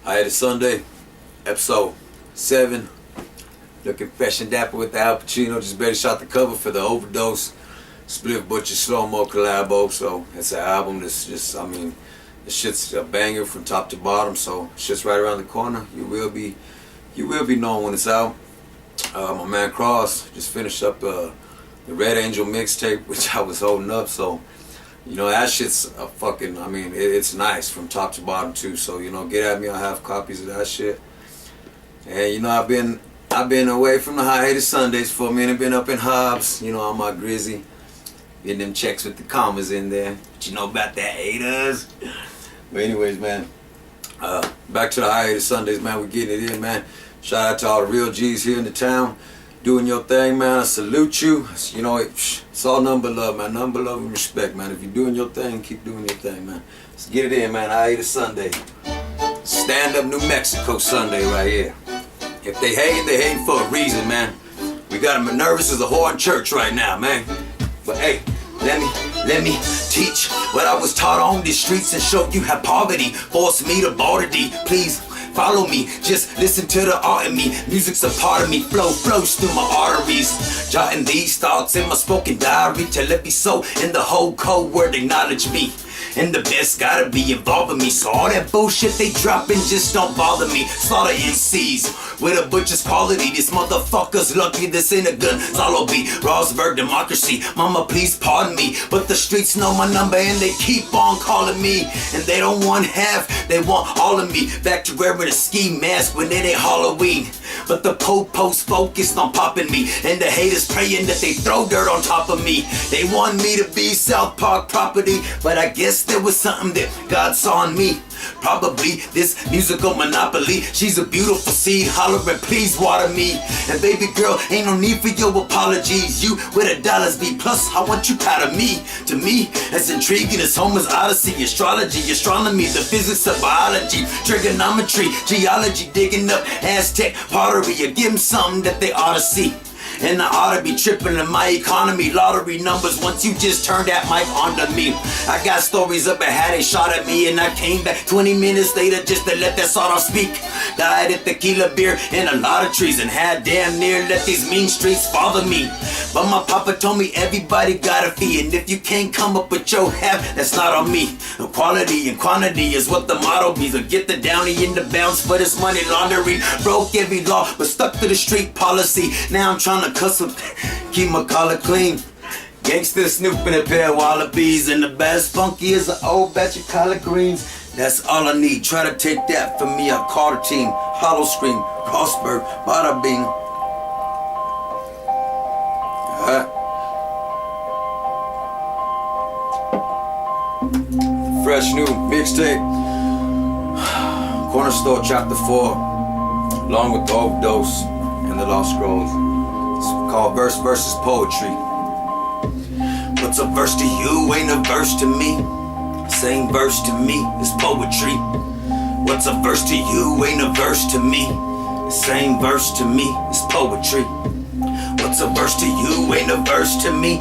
Hiatus Sunday, episode 7. Looking fresh and dapper with the Al Pacino. Just barely shot the cover for the Overdose Spliff Butcher Slow Mo collabo. So it's an album that's just, this shit's a banger from top to bottom. So shit's right around the corner. You will be known when it's out. My man Cross just finished up the Red Angel mixtape, which I was holding up. So that shit's a fucking, it's nice from top to bottom too. So, get at me, I have copies of that shit. And, I've been away from the Hiatus Sundays for a minute, been up in Hobbs, on my Grizzy. Getting them checks with the commas in there. But you know about that haters. But anyways, man, back to the Hiatus Sundays, man, we're getting it in, man. Shout out to all the real G's here in the town. Doing your thing, man. I salute you. It's all number love, man. Number love and respect, man. If you're doing your thing, keep doing your thing, man. Let's get it in, man. Hiatus Sunday. Stand Up New Mexico Sunday right here. If they hate for a reason, man. We got them nervous as a whore in church right now, man. But hey, let me teach what I was taught on these streets and show you how poverty forced me to border D. Please follow me, just listen to the art in me. Music's a part of me, flows through my arteries. Jotting these thoughts in my spoken diary till it be so, and the whole code word acknowledge me. And the best gotta be involving me. So all that bullshit they dropping just don't bother me. Slaughter MCs with a butcher's quality. This motherfucker's lucky this ain't a Gonzalo B. Rosberg democracy. Mama, please pardon me, but the streets know my number and they keep on calling me. And they don't want half, they want all of me. Back to wearing a ski mask when it ain't Halloween. But the po-po's focused on popping me, and the haters praying that they throw dirt on top of me. They want me to be South Park property, but I guess there was something that God saw in me. Probably this musical monopoly. She's a beautiful seed, hollering please water me. And baby girl, ain't no need for your apologies. You with $1 B plus, I want you proud of me. To me, as intriguing as Homer's Odyssey. Astrology, astronomy, the physics of biology, trigonometry, geology, digging up Aztec pottery. You give them something that they ought to see. And I ought to be tripping in my economy. Lottery numbers once you just turned that mic onto me. I got stories up at how they shot at me, and I came back 20 minutes later just to let that sawed off speak. Died at tequila beer and a lot of treason. Had damn near let these mean streets bother me. But my papa told me everybody got a fee, and if you can't come up with your half, that's not on me. Quality and quantity is what the motto be. So get the downy in the bounce for this money laundering. Broke every law but stuck to the street policy. Now I'm trying to cuss with, keep my collar clean. Gangsta Snoop in a pair of wallabies, and the bass funky is an old batch of collard greens. That's all I need. Try to take that from me. I call the team. Hollow Scream, Crossberg, Bada Bing. Fresh new mixtape. Corner Store Chapter 4, along with the Overdose and the Lost Scrolls. It's called Verse versus Poetry. What's a verse to you ain't a verse to me. Same verse to me is poetry. What's a verse to you ain't a verse to me. Same verse to me is poetry. What's a verse to you ain't a verse to me.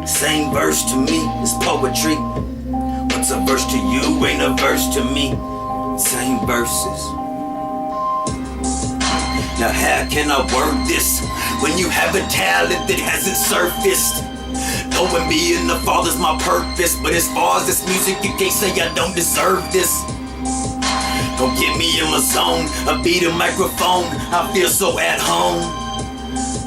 Same verse to me is poetry. What's a verse to you ain't a verse to me. Same verses. Now how can I word this when you have a talent that hasn't surfaced? Knowing me and the Father's my purpose, but as far as this music, you can't say I don't deserve this. Don't get me in my zone, I beat a microphone, I feel so at home.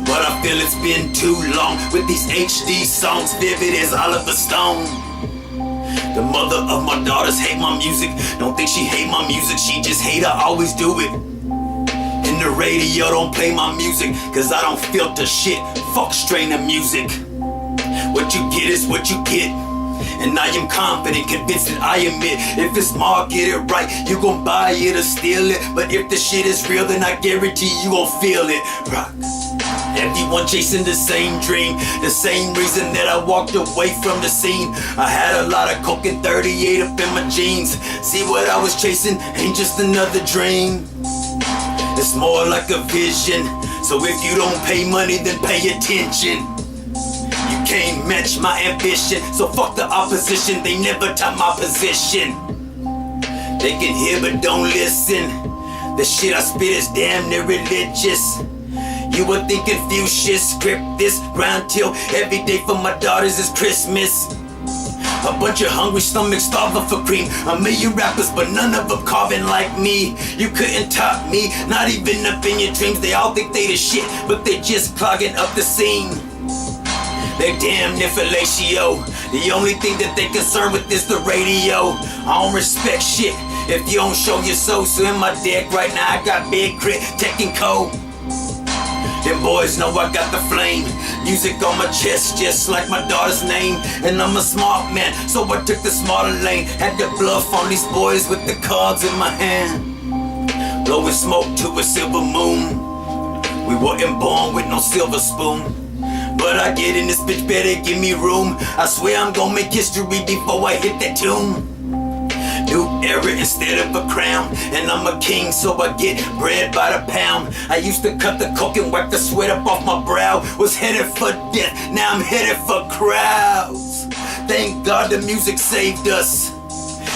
But I feel it's been too long with these HD songs, vivid as Oliver Stone. The mother of my daughters hate my music. Don't think she hate my music, she just hate I always do it. In the radio don't play my music, cause I don't filter shit. Fuck strain of music. What you get is what you get. And I am confident, convinced that I admit, if it's smart, get it right, you gon' buy it or steal it. But if the shit is real, then I guarantee you gon' feel it. Rock. Everyone chasing the same dream, the same reason that I walked away from the scene. I had a lot of coke and 38 up in my jeans. See what I was chasing ain't just another dream. It's more like a vision. So if you don't pay money, then pay attention. You can't match my ambition, so fuck the opposition. They never top my position. They can hear but don't listen. The shit I spit is damn near religious. You would think Confucius script this grind till every day for my daughters is Christmas. A bunch of hungry stomachs starving for cream. A million rappers, but none of them carving like me. You couldn't top me, not even up in your dreams. They all think they the shit, but they just clogging up the scene. They damn near fellatio. The only thing that they concerned with is the radio. I don't respect shit if you don't show your soul. So in my deck right now I got big crit, tech and code. Them boys know I got the flame. Music on my chest just like my daughter's name. And I'm a smart man, so I took the smarter lane. Had to bluff on these boys with the cards in my hand. Blowing smoke to a silver moon. We weren't born with no silver spoon. But I get in this bitch, better give me room. I swear I'm gonna make history before I hit that tune. New era instead of a crown. And I'm a king, so I get bread by the pound. I used to cut the coke and wipe the sweat up off my brow. Was headed for death, now I'm headed for crowds. Thank God the music saved us.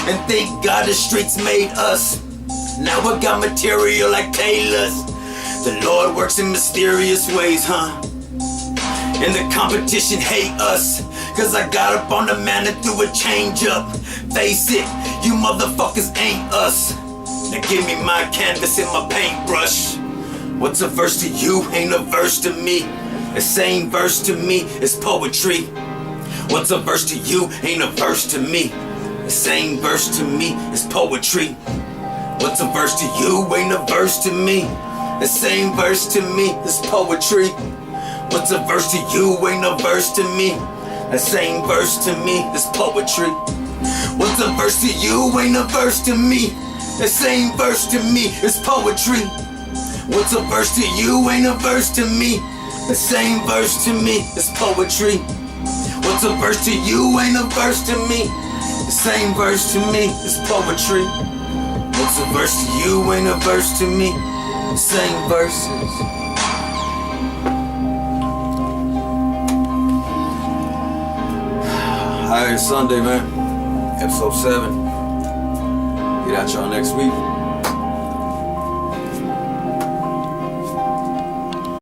And thank God the streets made us. Now I got material like tailors. The Lord works in mysterious ways, huh? And the competition hate us, cause I got up on the man and threw a change up. Face it, you motherfuckers ain't us. Now give me my canvas and my paintbrush. What's a verse to you ain't a verse to me. The same verse to me is poetry. What's a verse to you ain't a verse to me. The same verse to me is poetry. What's a verse to you ain't a verse to me. The same verse to me is poetry. What's a verse to you ain't a verse to me. The same verse to me is poetry. What's a verse to you ain't a verse to me. The same verse to me is poetry. What's a verse to you ain't a verse to me. The same verse to me is poetry. What's a verse to you ain't a verse to me. The same verse to me is poetry. What's a verse to you ain't a verse to me. The same verses. Alright, Sunday, man. Episode 7. Get at y'all next week.